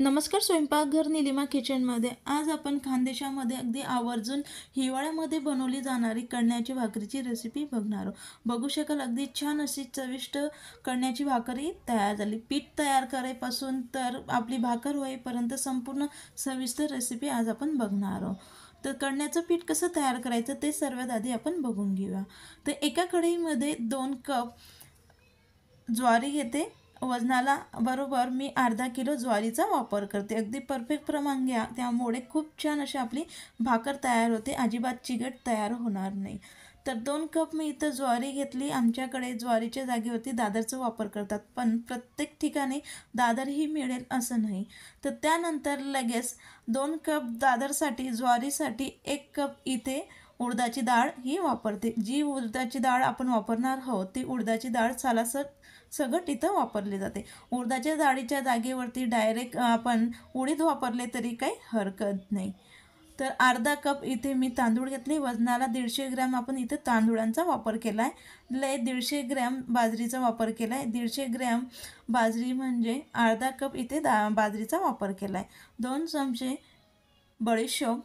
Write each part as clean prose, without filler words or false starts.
नमस्कार. स्वयंपाकघर निलिमा किचनमध्ये आज आपण खानदेशामध्ये अगदी आवर्जून हिवाळ्यामध्ये बनवली जाणारी कणण्याची भाकरीची रेसिपी बघणार आहोत. बघू शकाल अगदी छान अशी चविष्ट कणण्याची भाकरी तयार झाली. पीठ तयार करायपासून तर आपली भाकर होईपर्यंत संपूर्ण सविस्तर रेसिपी आज आपण बघणार आहोत. तर कणण्याचं पीठ कसं तयार करायचं ते सर्वात आधी आपण बघून घेऊया. तर एका कढईमध्ये 2 कप ज्वारी घेते. वजनाला बरोबर मी अर्धा किलो ज्वारीचा वापर करते. अगदी परफेक्ट प्रमाण घ्या, त्यामुळे खूप छान अशी आपली भाकर तयार होते, अजिबात चिकट तयार होणार नाही. तर 2 कप मी इथं ज्वारी घेतली. आमच्याकडे ज्वारीच्या जागेवरती दादरचा वापर करतात, पण प्रत्येक ठिकाणी दादरही मिळेल असं नाही. तर त्यानंतर लगेच 2 कप दादरसाठी ज्वारीसाठी 1 कप इथे उडदाची डाळ ही वापरते. जी उडदाची डाळ आपण वापरणार आहोत ती उडदाची डाळ सगट इथं वापरली जाते. उडदाच्या डाळीच्या जागेवरती डायरेक्ट आपण उडीद वापरले तरी काही हरकत नाही. तर अर्धा कप इथे मी तांदूळ घेतले. वजनाला 150 ग्रॅम आपण इथे तांदूळांचा वापर केला आहे. 150 ग्रॅम बाजरीचा वापर केला आहे. 150 ग्रॅम बाजरी म्हणजे अर्धा कप इथे बाजरीचा वापर केला आहे. 2 चमचे बडीशोप,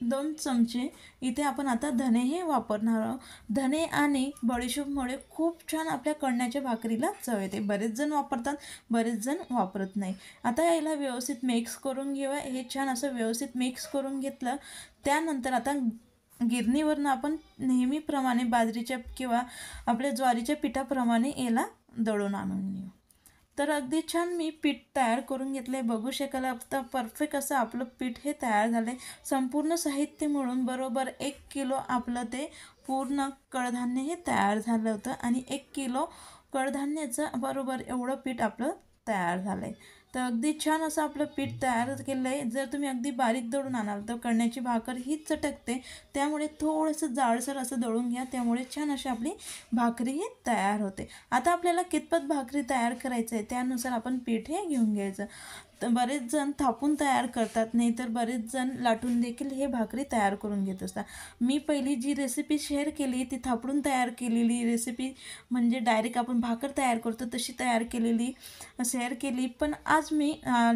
2 चमचे इथे आपण आता धनेही वापरणार आहोत. धने आणि बडीशोपमुळे खूप छान आपल्या कणण्याच्या भाकरीला चव येते. बरेच जण वापरतात, बरेच जण वापरत नाही. आता याला व्यवस्थित मिक्स करून घेऊया. हे छान असं व्यवस्थित मिक्स करून घेतलं. त्यानंतर आता गिरणीवरनं आपण नेहमीप्रमाणे बाजरीच्या किंवा आपल्या ज्वारीच्या पिठाप्रमाणे याला दळून आणून घेऊ. तर अगदी छान मी पीठ तयार करून घेतलं आहे. बघू शकाल आता परफेक्ट असं आपलं पीठ हे तयार झालं आहे. संपूर्ण साहित्य मिळून बरोबर 1 किलो आपलं ते पूर्ण कडधान्य हे तयार झालं होतं आणि 1 किलो कडधान्याचं बरोबर एवढं पीठ आपलं तयार झालं आहे. तर अगदी छान असं आपलं पीठ तयार केलं आहे. जर तुम्ही अगदी बारीक दळून आणाल तर कणण्याची भाकर हीच चटकते, त्यामुळे थोडंसं जाडसर असं दळून घ्या, त्यामुळे छान अशी आपली भाकरी ही तयार होते. आता आपल्याला कितपत भाकरी तयार करायचं आहे त्यानुसार आपण पीठ हे घेऊन घ्यायचं. तर बरेच जण थापून तयार करतात, नाही तर बरेच जण लाटून देखील हे भाकरी तयार करून घेत असतात. मी पहिली जी रेसिपी शेअर केली ती थापडून तयार केलेली रेसिपी, म्हणजे डायरेक्ट आपण भाकर तयार करतो तशी तयार केलेली शेअर केली. पण आज मी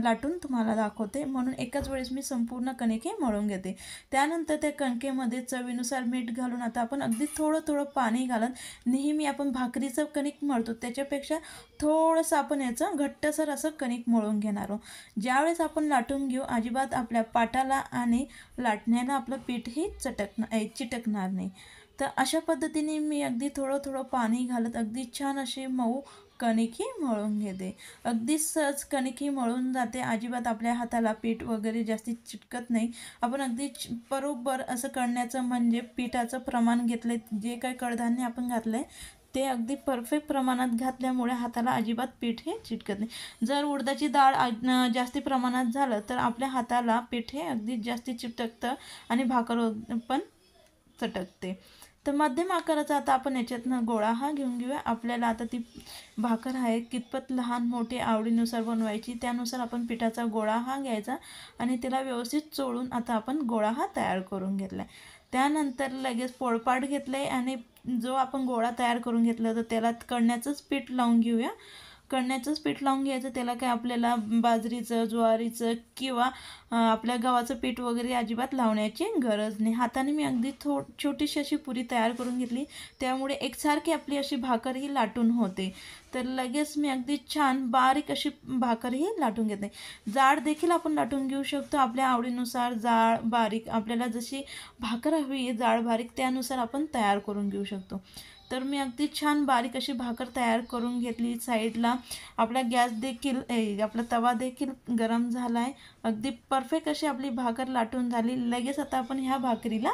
लाटून तुम्हाला दाखवते, म्हणून एकाच वेळेस मी संपूर्ण कणिक हे मळून घेते. त्यानंतर त्या कणकेमध्ये चवीनुसार मीठ घालून आता आपण अगदी थोडं थोडं पाणी घालत, नेहमी आपण भाकरीचं कणिक मळतो त्याच्यापेक्षा थोडंसं आपण याचं घट्टसर असं कणिक मळून घेणार आहोत. ज्यावेळेस आपण लाटून घेऊ अजिबात आपल्या पाटाला आणि लाटण्याला आपलं पीठही चिटकणार नाही. तर अशा पद्धतीने मी अगदी थोडं थोडं पाणी घालत अगदी छान असे मऊ कणिकही मळून घेते. अगदी सहज कणिकही मळून जाते, अजिबात आपल्या हाताला पीठ वगैरे जास्ती चिटकत नाही. आपण अगदी बरोबर असं करण्याचं म्हणजे पिठाचं प्रमाण घेतलं, जे काही कडधान्य आपण घातलं आहे ते अगदी परफेक्ट प्रमाणात घातल्यामुळे हाताला अजिबात पीठ हे चिटकत नाही. जर उडदाची डाळ जास्ती प्रमाणात झालं तर आपल्या हाताला पीठ हे अगदी जास्ती चिटकतं आणि भाकर पण चटकते. तर मध्यम आकाराचा आता आपण याच्यातनं गोळा हा घेऊन घेऊया. आपल्याला आता ती भाकर आहे कितपत लहान मोठी आवडीनुसार बनवायची, त्यानुसार आपण पिठाचा गोळा हा घ्यायचा आणि त्याला व्यवस्थित चोळून आता आपण गोळा हा तयार करून घेतला आहे. त्यानंतर लगेच पोळपाट घेतलं आहे आणि जो आपण गोळा तयार करून घेतला तर त्याला कणण्याचंच पीठ लावून घेऊया. कणण्याचंच पीठ लावून घ्यायचं. त्याला काय आपल्याला बाजरीचं, ज्वारीचं किंवा आपल्या गव्हाचं पीठ वगैरे अजिबात लावण्याची गरज नाही. हाताने मी अगदी छोटीशी अशी पुरी तयार करून घेतली, त्यामुळे एकसारखी आपली अशी भाकर ही लाटून होते. तर लगेच मी अगदी छान बारीक अशी भाकर ही लाटून घेते. जाड देखील आपण लाटून घेऊ शकतो आपल्या आवडीनुसार. जाड बारीक आपल्याला जशी भाकर हवी आहे जाड बारीक त्यानुसार आपण तयार करून घेऊ शकतो. तर मी अगदी छान बारीक अशी भाकर तयार करून घेतली. साईडला आपला गॅस देखील आपला तवा देखील गरम झाला आहे. अगदी परफेक्ट अशी आपली भाकर लाटून झाली. लगेच आता आपण ह्या भाकरीला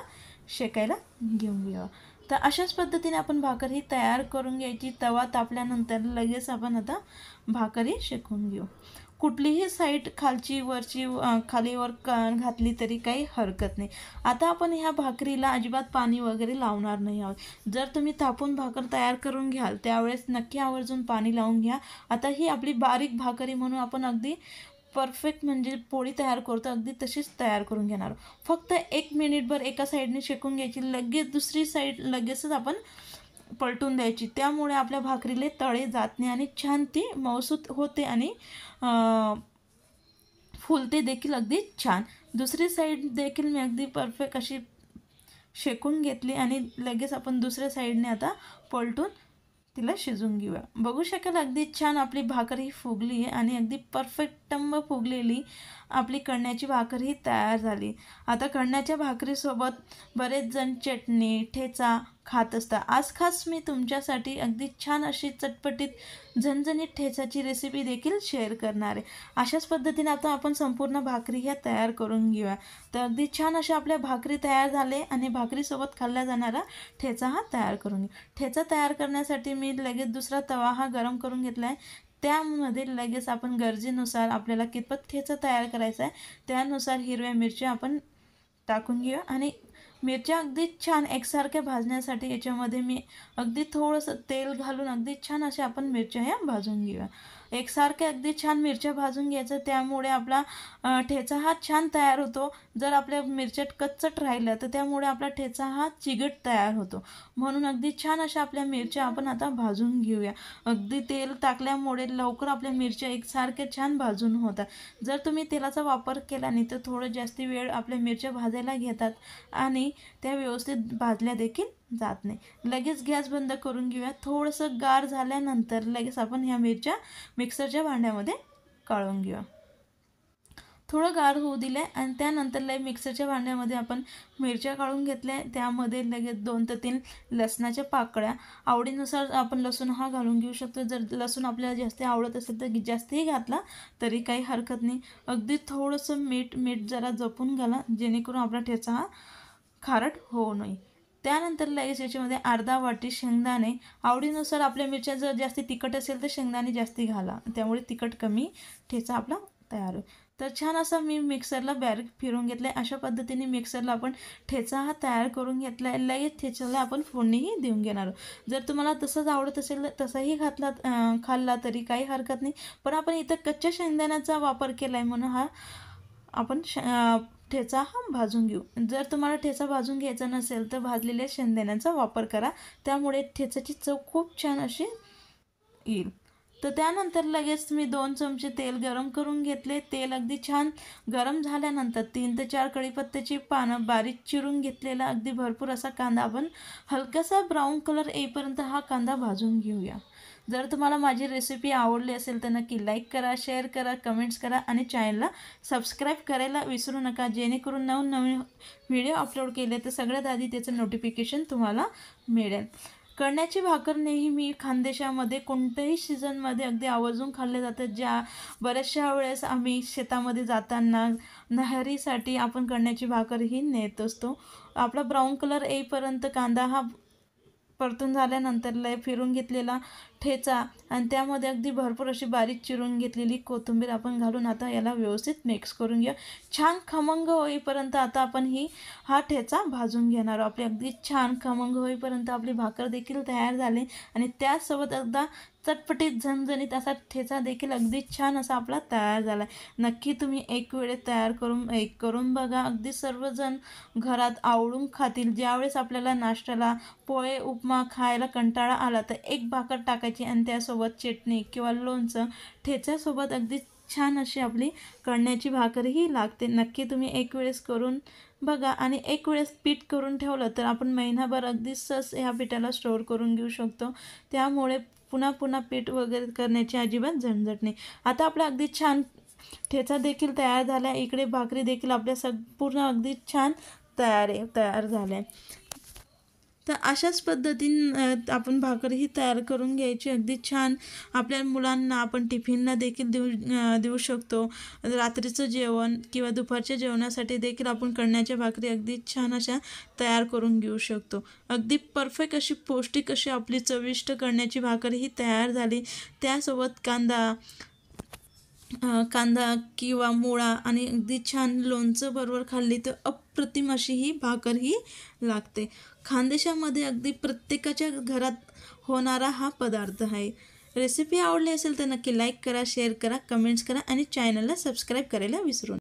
शेकायला घेऊन घेऊया. तर अशाच पद्धतीने आपण भाकर ही तयार करून घ्यायची. तवा तापल्यानंतर लगेच आपण आता भाकरी शेकून घेऊ. कुठलीही साईड खालची वरची खालीवर घातली तरी काही हरकत नाही. आता आपण ह्या भाकरीला अजिबात पाणी वगैरे लावणार नाही आहोत. जर तुम्ही तापून भाकर तयार करून घ्याल त्यावेळेस नक्की आवर्जून पाणी लावून घ्या. आता ही आपली बारीक भाकरी म्हणून आपण अगदी परफेक्ट म्हणजे पोळी तयार करतो अगदी तशीच तयार करून घेणार. फक्त 1 मिनिटभर एका साईडने शेकून घ्यायची. लगेच दुसरी साईड लगेचच आपण पलटून द्यायची, त्यामुळे आपल्या भाकरीला तळे जात नाही आणि छान ती मऊसूत होते आणि फुलते देखील अगदी छान. दुसरी साईड देखील मी अगदी परफेक्ट अशी शेकून घेतली आणि लगेच आपण दुसऱ्या साईडने आता पलटून तिला शिजवून घेऊया. बघू शकाल अगदी छान आपली भाकर ही फुगली आहे आणि अगदी परफेक्ट टम्म फुगलेली आपली कणण्याची भाकर ही तयार झाली. आता कणण्याच्या भाकरीसोबत बरेच जण चटणी ठेचा खात असतात. आज खास मी तुमच्यासाठी अगदी छान अशी चटपटीत झणझणीत ठेचाची रेसिपी देखील शेअर करणार आहे. अशाच पद्धतीने आता आपण संपूर्ण भाकरी ह्या तयार करून घेऊया. तर अगदी छान अशा आपल्या भाकरी तयार झाले आणि भाकरीसोबत खाल्ला जाणारा ठेचा हा तयार करून घेऊ. ठेचा तयार करण्यासाठी मी लगेच दुसरा तवा हा गरम करून घेतला आहे. त्यामध्ये लगेच आपण गरजेनुसार आपल्याला कितपत ठेचा तयार करायचा आहे त्यानुसार हिरव्या मिरच्या आपण टाकून घेऊया आणि मिरच्या अगदी छान एकसारख्या भाजण्यासाठी याच्यामध्ये मी अगदी थोडंसं तेल घालून अगदी छान अशा आपण मिरच्या ह्या भाजून घेऊया. एकसारख्या अगदी छान मिरच्या भाजून घ्यायचं, त्यामुळे आपला ठेचा हा छान तयार होतो. जर आपल्या मिरच्या कच्चट राहिल्या तर त्यामुळे आपला ठेचा हा चिगट तयार होतो. म्हणून अगदी छान अशा आपल्या मिरच्या आपण आता भाजून घेऊया. अगदी तेल टाकल्यामुळे लवकर आपल्या मिरच्या एकसारख्या छान भाजून होतात. जर तुम्ही तेलाचा वापर केला नाही तर थोडं जास्ती वेळ आपल्या मिरच्या भाजायला घेतात आणि त्या व्यवस्थित भाजल्या देखील जात नाही. लगेच गॅस बंद करून घेऊया. थोडंसं गार झाल्यानंतर लगेच आपण ह्या मिरच्या मिक्सरच्या भांड्यामध्ये काढून घेऊया. थोडं गार होऊ दिले आणि त्यानंतर मिक्सरच्या भांड्यामध्ये आपण मिरच्या काढून घेतल्या. त्यामध्ये लगेच 2 ते 3 लसणाच्या पाकळ्या, आवडीनुसार आपण लसूण हा घालून घेऊ शकतो. जर लसूण आपल्याला जास्त आवडत असेल तर जास्तही घातला तरी काही हरकत नाही. अगदी थोडंसं मीठ जरा जपून घाला जेणेकरून आपला ठेचा हा खारट होऊ नये. त्यानंतर लगेच याच्यामध्ये अर्धा वाटी शेंगदाणे, आवडीनुसार आपल्या मिरच्या जर जास्त तिखट असेल तर शेंगदाणे जास्ती घाला, त्यामुळे तिखट कमी ठेचा आपला तयार होईल. तर छान असा मी मिक्सरला बारीक फिरून घेतलं आहे. अशा पद्धतीने मिक्सरला आपण ठेचा हा तयार करून घेतला आहे. लगेच ठेचाला आपण फोडणीही देऊन घेणार आहोत. जर तुम्हाला तसंच आवडत असेल तर तसाही खाल्ला तरी काही हरकत नाही, पण आपण इथं कच्च्या शेंगदाण्याचा वापर केला आहे म्हणून हा आपण ठेचा हा भाजून घेऊ. जर तुम्हाला ठेचा भाजून घ्यायचा नसेल तर भाजलेल्या शेंगदाण्याचा वापर करा, त्यामुळे ठेचाची चव खूप छान अशी येईल. तर त्यानंतर लगेच मी 2 चमचे तेल गरम करून घेतले. तेल अगदी छान गरम झाल्यानंतर 3 ते 4 कढीपत्त्याची पानं बारीक चिरून घेतलेला अगदी भरपूर असा कांदा आपण हलकासा ब्राऊन कलर येईपर्यंत हा कांदा भाजून घेऊया. जर तुम्हाला माझी रेसिपी आवडली असेल तर नक्की लाईक करा, शेअर करा, कमेंट्स करा आणि चॅनलला सबस्क्राईब करायला विसरू नका, जेणेकरून नवनवीन व्हिडिओ अपलोड केले तर सगळ्यात आधी त्याचं नोटिफिकेशन तुम्हाला मिळेल. कणण्याची भाकर नेहमी खानदेशामध्ये कोणत्याही सीझनमध्ये अगदी आवर्जून खाल्ले जातात. बऱ्याचशा वेळेस आम्ही शेतामध्ये जाताना नहरीसाठी आपण कणण्याची भाकर ही नेत असतो. आपला ब्राऊन कलर येईपर्यंत कांदा हा परतून झाल्यानंतर फिरून घेतलेला ठेचा आणि त्यामध्ये अगदी भरपूर अशी बारीक चिरून घेतलेली कोथिंबीर आपण घालून आता याला व्यवस्थित मिक्स करून घेऊ. छान खमंग होईपर्यंत आता आपण हा ठेचा भाजून घेणार. आपली अगदी छान खमंग होईपर्यंत आपली भाकर देखील तयार झाली आणि त्यासोबत एकदा चटपटीत झणझणीत असा ठेचा देखील अगदी छान असा आपला तयार झाला आहे. नक्की तुम्ही एक वेळेस तयार करून बघा. अगदी सर्वजण घरात आवडून खातील. ज्यावेळेस आपल्याला नाश्त्याला पोहे उपमा खायला कंटाळा आला तर एक भाकर टाकायची आणि त्यासोबत चटणी किंवा लोणचं ठेच्यासोबत अगदी छान अशी आपली कणण्याची भाकरही लागते. नक्की तुम्ही एक वेळेस करून बघा आणि एक वेळेस पीठ करून ठेवलं तर आपण महिनाभर अगदी सहज ह्या पिठाला स्टोअर करून घेऊ शकतो. त्यामुळे पुन्हा पीठ वगैरे करण्याची अजिबात झंझट नाही. आता आपला अगदी छान ठेचा देखील तयार झाला आहे. इकडे भाकरी देखील आपल्या संपूर्ण अगदी छान तयार झाल्या आहे. तर अशाच पद्धतीने आपण भाकरही तयार करून घ्यायची. अगदी छान आपल्या मुलांना आपण टिफिनला देखील देऊ शकतो. रात्रीचं जेवण किंवा दुपारच्या जेवणासाठी देखील आपण कणण्याच्या भाकरी अगदी छान अशा तयार करून घेऊ शकतो. अगदी परफेक्ट अशी पौष्टिक अशी आपली चविष्ट कणण्याची भाकरही तयार झाली. त्यासोबत कांदा किंवा मुळा आणि अगदी छान लोणचं बरोबर खाल्ली तर अप्रतिम अशी ही भाकर ही लागते. खानदेशामध्ये अगदी प्रत्येकाच्या घरात होणारा हा पदार्थ आहे. रेसिपी आवडली असेल तर नक्की लाईक करा, शेअर करा, कमेंट्स करा आणि चॅनलला सबस्क्राईब करायला विसरू नका.